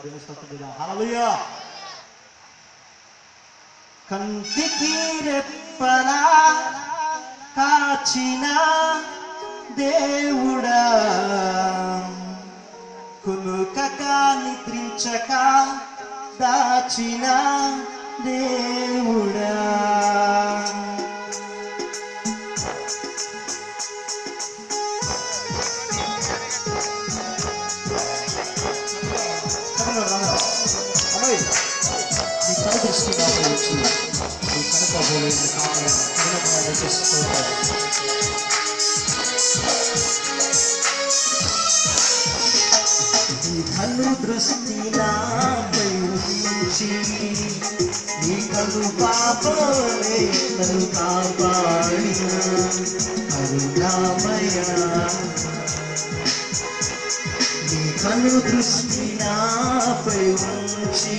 దేవుని స్తోత్రం. హల్లెలూయా. కంటికి రెప్పలా కాచిన దేవుడా, కునుకక నిద్రించక దాచిన దేవుడా, నీ కను దృష్టి నాకు వచ్చి నీ కనుకోబోలే నీ కను దృష్టి నాపై ఉంచి నీ కను పాపలే నన్ను కాపాడిన కరుణామయ, నీ కను దృష్టి నాపై ఉంచి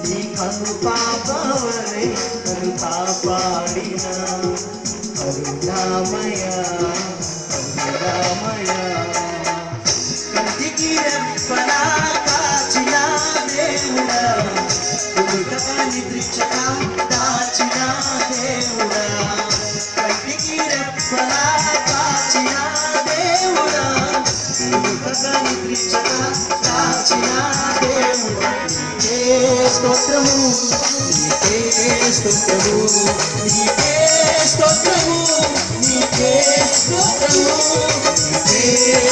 నీ కను పాపలే నన్ను కాపాడిన కరుణామయ కరుణామయ. కంటికి రెప్పలా కాచిన దేవుడా, కునుకక నిద్రించక దాచిన దేవుడా, కంటికి రెప్పలా కాచిన దేవుడా, కునుకక నిద్రించక దాచిన దేవుడా, నీకే స్తోత్రము నీకే స్తోత్రము నీకే స్తోత్రము నీకే స్తోత్రము నీకే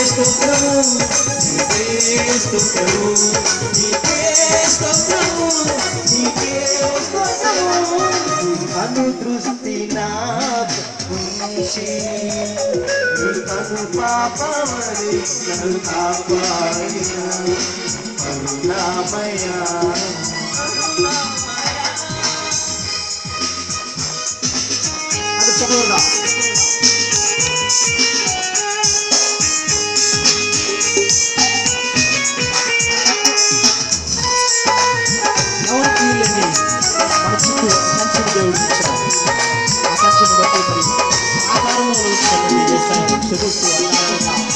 స్తోత్రము నీకే స్తోత్రము నీకే స్తోత్రము నీకే స్తోత్రము. కను దృష్టి నాపై నీ కను పాపవలే నన్ను కాపాడిన కరుణామయ. అది చదువుదా. ఎవరికి లేని మన చుట్టూ కంచెను దేవుడు ఇచ్చారు. ఆ కంచెను బట్టి మరి ఆకారంలో చేస్తాను చదువుతూ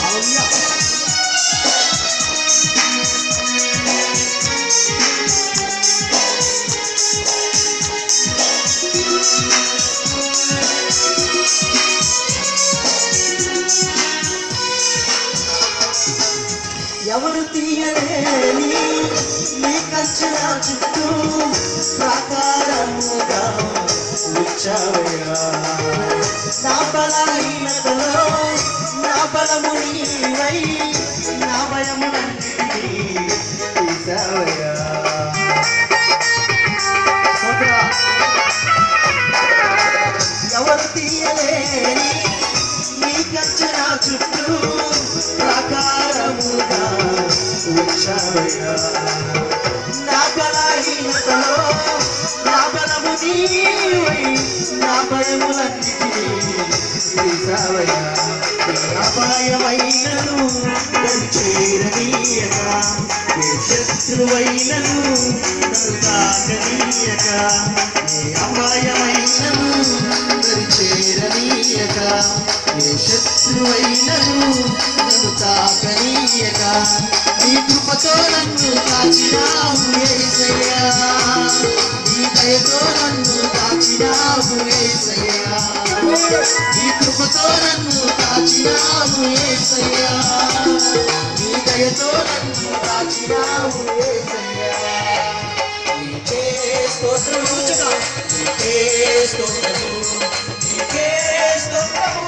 హల్లెలూయా. ఎవరు తీయలేని నీ కంచె నా చుట్టూ ప్రాకారముగా ఉంచావయ్యా. నా బలహీనతలో నా బలము నీవై నా భయములన్నిటినీ తీసావయ్యా. ఎవరు తీయలేని నీ కంచె నా చుట్టూ ప్రాకారముగా ఉంచావయ్యా. నా బలహీనతలో నా బలము నీవై నా భయములన్నిటినీ తీసావయ్యా. అపాయమైనను నన్ను చేరనీయక, ఏ శత్రువైనను నన్ను తాకనీయక, ఏ అపాయమైనను నన్ను చేరనీయక, ఏ శత్రువైనను నన్ను తాకనీయక, నీ కృపతో నన్ను కాచినావు యేసయ్యా, నీ దయతో నన్ను కాచినావు యేసయ్యా, నీ కృపతో నన్ను కాచినావు యేసయ్యా, నీ దయతో నన్ను కాచినావు యేసయ్యా. నీకే స్తోత్రము నీకే స్తోత్రము నీకే స్తోత్రము